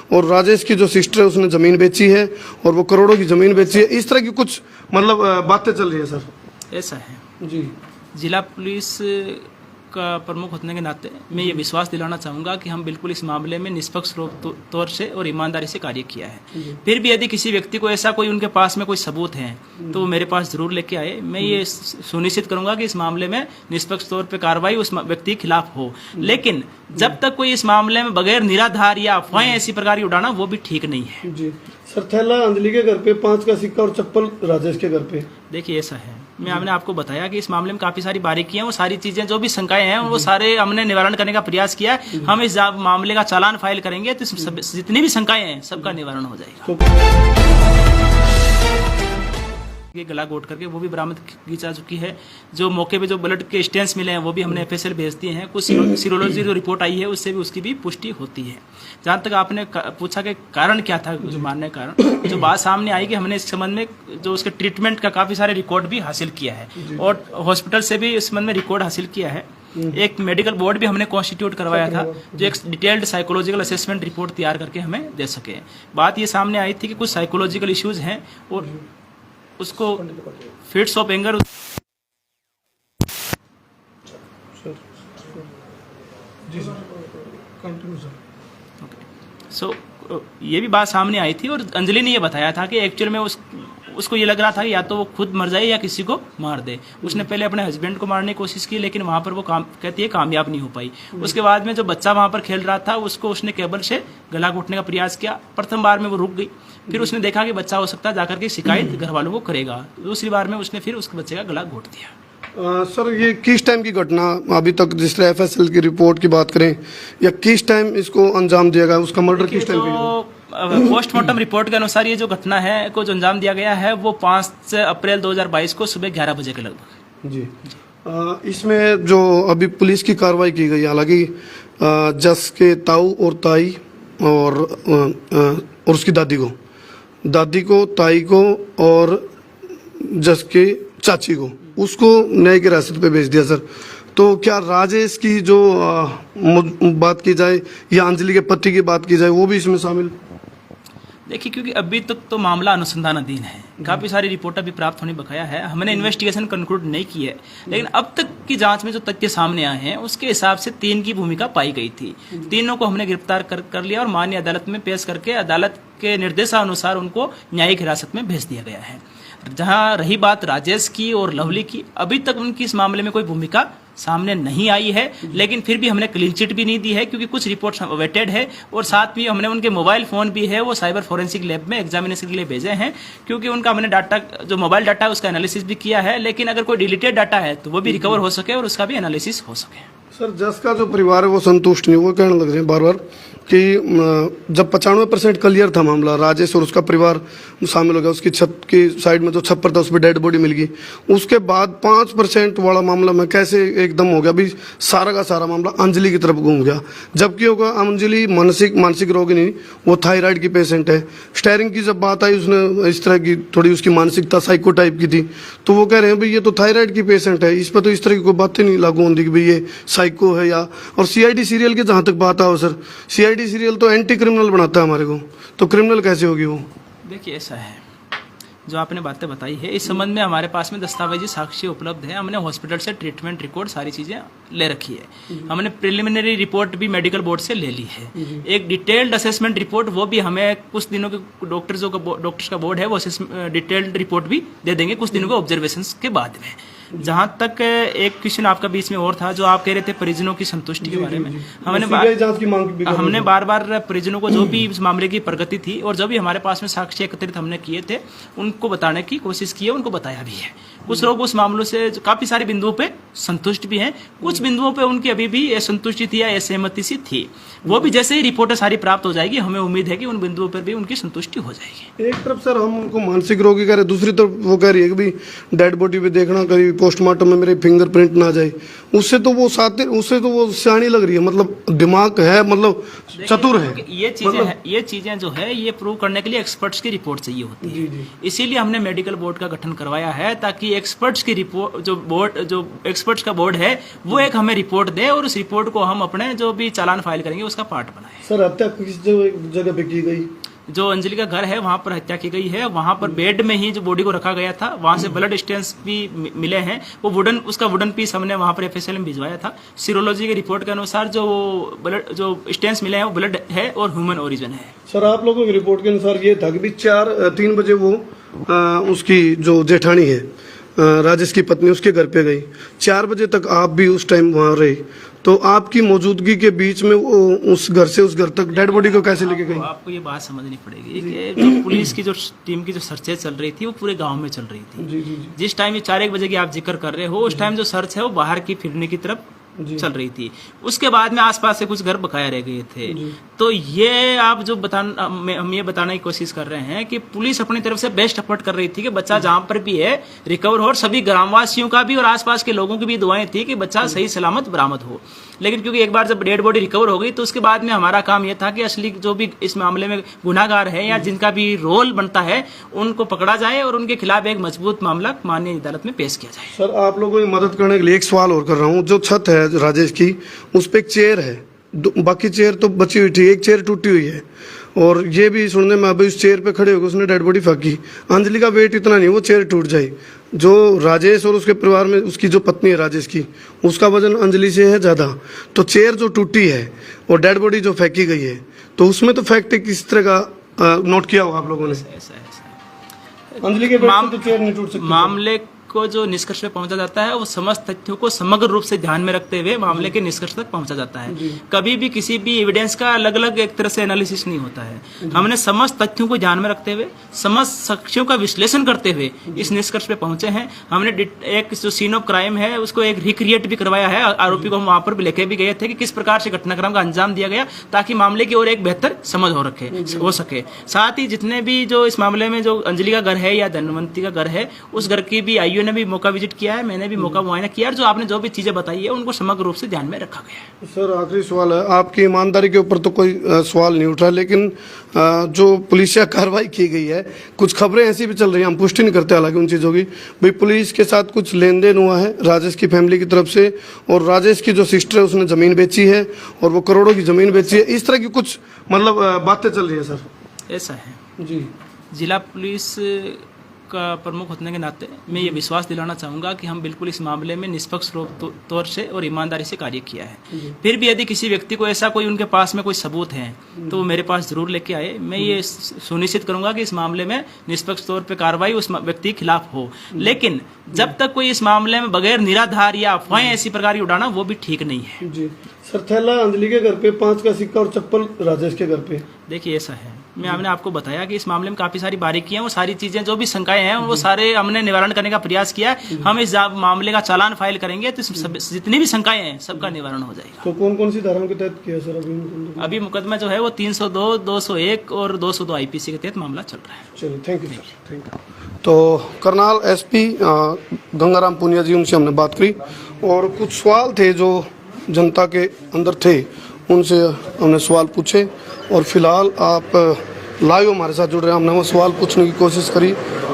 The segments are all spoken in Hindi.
और राजेश की जो सिस्टर है उसने ज़मीन बेची है और वो करोड़ों की ज़मीन बेची है, इस तरह की कुछ मतलब बातें चल रही है सर। ऐसा है जी, जिला पुलिस का प्रमुख होने के नाते मैं ये विश्वास दिलाना चाहूँगा कि हम बिल्कुल इस मामले में निष्पक्ष तौर से और ईमानदारी से कार्य किया है। फिर भी यदि किसी व्यक्ति को ऐसा कोई उनके पास में कोई सबूत है तो वो मेरे पास जरूर लेके आए। मैं ये सुनिश्चित करूंगा कि इस मामले में निष्पक्ष तौर पे कार्रवाई उस व्यक्ति के खिलाफ हो। लेकिन जब तक कोई इस मामले में बगैर निराधार या अफवाहें ऐसी प्रकार की उड़ाना वो भी ठीक नहीं है। जी सर, थैला अंजलि के घर पे 5 का सिक्का और चप्पल राजेश के घर पे। देखिए ऐसा है, हमने आपको बताया कि इस मामले में काफी सारी बारीकियां, वो सारी चीजें जो भी शंकाएं हैं वो सारे हमने निवारण करने का प्रयास किया है। हम इस मामले का चालान फाइल करेंगे तो जितनी भी शंकाएं हैं सबका निवारण हो जाएगा। ये गला घोट करके वो भी बरामद की जा चुकी है। जो मौके पे जो ब्लड के स्टेंस मिले हैं वो भी हमने एफएसएल भेज दिए हैं। कुछ सीरोलॉजी जो रिपोर्ट आई है उससे भी उसकी भी पुष्टि होती है। जहाँ तक आपने पूछा कि कारण क्या था, जो मानने का कारण, जो बात सामने आई कि हमने इस संबंध में जो उसके ट्रीटमेंट का काफी सारे रिकॉर्ड भी हासिल किया है और हॉस्पिटल से भी इस संबंध में रिकॉर्ड हासिल किया है। एक मेडिकल बोर्ड भी हमने कॉन्स्टिट्यूट करवाया था जो एक डिटेल्ड साइकोलॉजिकल असेसमेंट रिपोर्ट तैयार करके हमें दे सके। बात ये सामने आई थी कि कुछ साइकोलॉजिकल इश्यूज हैं और उसको फिट्स ऑफ एंगर ये भी बात सामने आई थी और अंजलि ने ये बताया था कि एक्चुअल में उसको ये लग रहा था कि या तो वो खुद मर जाए या किसी को मार दे। उसने पहले अपने हस्बैंड को मारने की कोशिश की लेकिन वहां पर वो कहती है कामयाब नहीं हो पाई। उसके बाद में जो बच्चा वहां पर खेल रहा था उसको उसने केबल से गला घोटने का प्रयास किया। प्रथम बार में वो रुक गई, फिर उसने देखा कि बच्चा हो सकता है, जाकर के शिकायत घर वालों को करेगा। दूसरी बार में उसने फिर उसके बच्चे का गला घोट दिया। सर ये किस टाइम की घटना, अभी तक जिस तरह एफएसएल की रिपोर्ट की बात करें या किस टाइम इसको अंजाम दिया गया, उसका मर्डर किस टाइम की? पोस्टमार्टम रिपोर्ट के अनुसार ये जो घटना है को जो अंजाम दिया गया है वो 5 अप्रैल 2022 को सुबह 11 बजे के लगभग। जी, इसमें जो अभी पुलिस की कार्रवाई की गई, हालांकि जस के ताऊ और ताई और उसकी दादी को, ताई को और जस के चाची को, उसको न्यायिक हिरासत पे भेज दिया सर। तो क्या राजेश की जो बात की जाए या अंजलि के पति की बात की जाए वो भी इसमें शामिल? देखिए, क्योंकि अभी तक तो मामला अनुसंधानाधीन है, काफी सारी रिपोर्ट अभी प्राप्त होने बकाया है, हमने इन्वेस्टिगेशन कंक्लूड नहीं की है। लेकिन अब तक की जांच में जो तथ्य सामने आए हैं उसके हिसाब से 3 की भूमिका पाई गई थी। तीनों को हमने गिरफ्तार कर लिया और माननीय अदालत में पेश करके अदालत के निर्देशानुसार उनको न्यायिक हिरासत में भेज दिया गया है। जहां रही बात राजेश की और लवली की, अभी तक उनकी इस मामले में कोई भूमिका सामने नहीं आई है, लेकिन फिर भी हमने क्लीन चिट भी नहीं दी है क्योंकि कुछ रिपोर्ट्स अवेटेड है और साथ में हमने उनके मोबाइल फोन भी है वो साइबर फोरेंसिक लैब में एग्जामिनेशन के लिए भेजे हैं, क्योंकि उनका हमने डाटा जो मोबाइल डाटा है उसका एनालिसिस भी किया है। लेकिन अगर कोई डिलीटेड डाटा है तो वो भी रिकवर हो सके और उसका भी एनालिसिस हो सके। सर जस का जो परिवार है वो संतुष्ट नहीं, वो कहने लग रहे हैं बार बार कि जब 95% क्लियर था मामला, राजेश और उसका परिवार शामिल हो गया, उसकी छत की साइड में जो छप्पर था उस पर डेड बॉडी मिल गई, उसके बाद 5% वाला मामला में कैसे एकदम हो गया, अभी सारा का सारा मामला अंजलि की तरफ घूम गया। जबकि होगा अंजलि मानसिक रोगी नहीं, वो थायराइड की पेशेंट है। स्टेयरिंग की जब बात आई उसने इस तरह की थोड़ी उसकी मानसिकता साइको टाइप की थी, तो वो कह रहे हैं भाई ये तो थायराइड की पेशेंट है, इस पर तो इस तरह की कोई बातें नहीं लागू होती कि भाई ये साइको है या। और सीआईडी सीरियल की जहाँ तक बात आओ सर, सीआईडी सीरियल तो एंटी क्रिमिनल बनाता है हमारे को, तो क्रिमिनल कैसे होगी वो? देखिए ऐसा है, जो आपने बातें बताई है इस संबंध में हमारे पास में दस्तावेजी साक्ष्य उपलब्ध है। हमने हॉस्पिटल से ट्रीटमेंट रिकॉर्ड सारी चीजें ले रखी है। हमने प्रिलिमिनरी रिपोर्ट भी मेडिकल बोर्ड से ले ली है। एक डिटेल्ड असेसमेंट रिपोर्ट वो भी हमें कुछ दिनों के डॉक्टर्स का बोर्ड है वो डिटेल्ड रिपोर्ट भी दे देंगे कुछ दिनों के ऑब्जर्वेशन के बाद में। जहां तक एक क्वेश्चन आपका बीच में और था जो आप कह रहे थे परिजनों की संतुष्टि के बारे में, हमने बार बार परिजनों को जो भी इस मामले की प्रगति थी और जो भी हमारे पास में साक्ष्य एकत्रित हमने किए थे उनको बताने की कोशिश की है, उनको बताया भी है। कुछ लोग उस मामलों से काफी सारे बिंदुओं पे संतुष्ट भी हैं, कुछ बिंदुओं पे उनकी अभी भी असंतुष्टि थी या असहमति सी थी। वो भी जैसे ही रिपोर्टें सारी प्राप्त हो जाएगी हमें उम्मीद है कि उन बिंदुओं पर भी उनकी संतुष्टि हो जाएगी। एक तरफ सर हम उनको मानसिक रोगी कह रहे, दूसरी तरफ वो कह रही है कि भाई डेड बॉडी पे देखना कभी पोस्टमार्टम में मेरे फिंगरप्रिंट ना जाए, उससे तो वो सियाणी लग रही है, मतलब दिमाग है, मतलब चतुर है। ये चीजें जो है ये प्रूव करने के लिए एक्सपर्ट्स की रिपोर्ट चाहिए होती है, इसीलिए हमने मेडिकल बोर्ड का गठन करवाया है ताकि एक्सपर्ट्स की रिपोर्ट, जो एक्सपर्ट्स का बोर्ड है वो एक हमें रिपोर्ट दे और उस रिपोर्ट को हम अपने जो भी चालान फाइल करेंगे उसका पार्ट बनाए। सर हत्या किस जगह पे की गई? जो अंजलि का घर है वहां पर हत्या की गई है, वहां पर बेड में ही जो बॉडी को रखा गया था, वहां से ब्लड स्टेन्स भी मिले हैं। वो उसका वुडन पीस हमने वहां पर FSL में भिजवाया था। सीरोलॉजी की रिपोर्ट के अनुसार जो ब्लड जो स्टेन्स मिले हैं वो ब्लड है और ह्यूमन ओरिजिन है। सर आप लोगों की रिपोर्ट के अनुसार ये था कि 3 बजे वो उसकी जो जेठानी है राजेश की पत्नी उसके घर पे गई, 4 बजे तक आप भी उस टाइम वहाँ रहे, तो आपकी मौजूदगी के बीच में वो उस घर से उस घर तक डेड बॉडी को कैसे लेके गई? आपको ये बात समझनी पड़ेगी कि जो पुलिस की जो टीम की जो सर्चेज चल रही थी वो पूरे गांव में चल रही थी। जी जी जी। जिस टाइम ये 4-1 बजे की आप जिक्र कर रहे हो उस टाइम जो सर्च है वो बाहर की फिरने की तरफ चल रही थी। उसके बाद में आसपास से कुछ घर बकाया रह गए थे। तो ये आप जो हम ये बताने की कोशिश कर रहे हैं कि पुलिस अपनी तरफ से बेस्ट एफर्ट कर रही थी कि बच्चा जहां पर भी है रिकवर हो, और सभी ग्रामवासियों का भी और आसपास के लोगों की भी दुआएं थी कि बच्चा सही सलामत बरामद हो। लेकिन क्योंकि एक बार जब डेड बॉडी रिकवर हो गई तो उसके बाद में हमारा काम यह था कि असली जो भी इस मामले में गुनाहगार है या जिनका भी रोल बनता है उनको पकड़ा जाए और उनके खिलाफ एक मजबूत मामला माननीय अदालत में पेश किया जाए। सर आप लोगों की मदद करने के लिए एक सवाल और कर रहा हूँ। जो छत है राजेश की उस पे एक चेयर है, बाकी चेयर तो बची हुई थी, एक चेयर टूटी हुई है, और ये भी सुनने में अभी उस चेयर पे खड़े होकर उसने डेड बॉडी फेंकी। अंजलि का वेट इतना नहीं वो चेयर टूट जाए। जो राजेश और उसके परिवार में उसकी जो पत्नी है राजेश की, उसका वजन अंजलि से है ज़्यादा, तो चेयर जो टूटी है और डेड बॉडी जो फेंकी गई है तो उसमें तो फैक्ट किस तरह का नोट किया होगा आप लोगों ने? ऐसा अंजलि के वेट से तो चेयर नहीं टूट सकती। मामले को जो निष्कर्ष पे पहुंचा जाता है वो समस्त तथ्यों को समग्र रूप से ध्यान में रखते हुए मामले के निष्कर्ष तक पहुंचा जाता है। कभी भी किसी भी एविडेंस का अलग अलग एक तरह से एनालिसिस नहीं होता है। हमने समस्त तथ्यों को ध्यान में रखते हुए समस्त साक्ष्यों का विश्लेषण करते हुए इस निष्कर्ष पे पहुंचे हैं। हमने एक जो सीन ऑफ क्राइम है उसको एक रिक्रिएट भी करवाया है। आरोपी को हम वहां पर लेके भी गए थे कि किस प्रकार से घटनाक्रम का अंजाम दिया गया ताकि मामले की और एक बेहतर समझ हो सके। साथ ही जितने भी जो इस मामले में जो अंजलि का घर है या धनवंती का घर है उस घर की भी आईओ ने भी मौका विजिट किया है, मैंने भी मौका मुआयना किया, और जो आपने जो भी चीजें बताई है उनको समग्र रूप से ध्यान में रखा गया है। सर आखिरी सवाल है, आपकी ईमानदारी के ऊपर तो कोई सवाल नहीं उठ रहा, लेकिन जो पुलिसिया कार्रवाई की गई है कुछ खबरें ऐसी भी चल रही हैं, हम पुष्टि नहीं करते हालांकि उन चीज़ों की, भाई पुलिस के साथ कुछ लेन देन हुआ है राजेश की फैमिली की तरफ से, और राजेश की जो सिस्टर है उसने ज़मीन बेची है और वो करोड़ों की ज़मीन बेची है, इस तरह की कुछ मतलब बातें चल रही है। सर ऐसा है जी, जिला पुलिस का प्रमुख होने के नाते मैं ये विश्वास दिलाना चाहूँगा कि हम बिल्कुल इस मामले में निष्पक्ष तौर से और ईमानदारी से कार्य किया है। फिर भी यदि किसी व्यक्ति को ऐसा कोई उनके पास में कोई सबूत है तो वो मेरे पास जरूर लेके आए। मैं ये सुनिश्चित करूंगा कि इस मामले में निष्पक्ष तौर पे कार्रवाई उस व्यक्ति के खिलाफ हो। लेकिन जब तक कोई इस मामले में बगैर निराधार या अफवाहें ऐसी प्रकार की उड़ाना वो भी ठीक नहीं है। जी सर, थैला अंजलि के घर पे, 5 का सिक्का और चप्पल राजेश के घर पे। देखिए ऐसा है, हमने आपको बताया कि इस मामले में काफी सारी बारीकियां, वो सारी चीजें जो भी शंकाएं हैं वो सारे हमने निवारण करने का प्रयास किया है। हम इस मामले का चालान फाइल करेंगे तो जितनी भी शंकाएं हैं सबका निवारण हो जाएगा। तो कौन कौन सी धाराओं के तहत किया सर अभी मुकदमा जो है वो 302, 201 और 202 IPC के तहत मामला चल रहा है। चलिए, thank you sir, thank you. तो करनाल SP गंगाराम पुनिया जी, उनसे हमने बात करी और कुछ सवाल थे जो जनता के अंदर थे उनसे हमने सवाल पूछे, और फिलहाल आप लाइव हमारे साथ जुड़ रहे हैं। हमने वो सवाल पूछने की कोशिश करी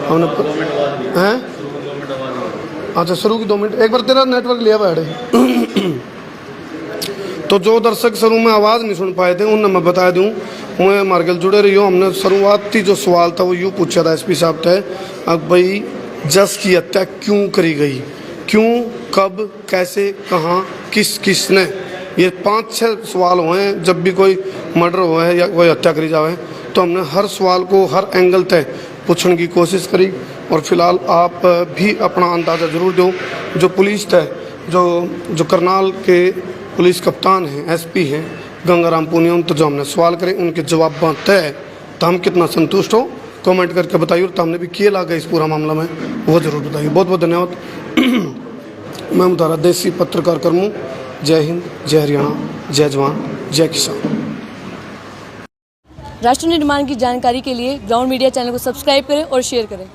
हमने हैं। अच्छा शुरू की 2 मिनट एक बार तेरा नेटवर्क लिया बैठे तो जो दर्शक शुरू में आवाज़ नहीं सुन पाए थे उन्हें मैं बता दूं, मैं हमारे गल जुड़े रही हूँ। हमने शुरुआती जो सवाल था वो यूँ पूछा था SP साहब थे, अब भाई जस की हत्या क्यों करी गई, क्यों, कब, कैसे, कहाँ, किसने, ये 5-6 सवाल हुए हैं। जब भी कोई मर्डर हुआ है या कोई हत्या करी जाए तो हमने हर सवाल को हर एंगल तक पूछने की कोशिश करी, और फिलहाल आप भी अपना अंदाज़ा ज़रूर दो। जो पुलिस है, जो करनाल के पुलिस कप्तान हैं, SP हैं गंगाराम पुनिया, उन तो जो हमने सवाल करे उनके जवाब तय तो हम कितना संतुष्ट हो कमेंट करके बताइए, और तो हमने भी किए लागे इस पूरा मामला में वो ज़रूर बताइए। बहुत बहुत धन्यवाद। मैं मुतारा देसी पत्रकार कर्मू। जय हिंद, जय हरियाणा, जय जवान, जय किसान। राष्ट्र निर्माण की जानकारी के लिए ग्राउंड मीडिया चैनल को सब्सक्राइब करें और शेयर करें।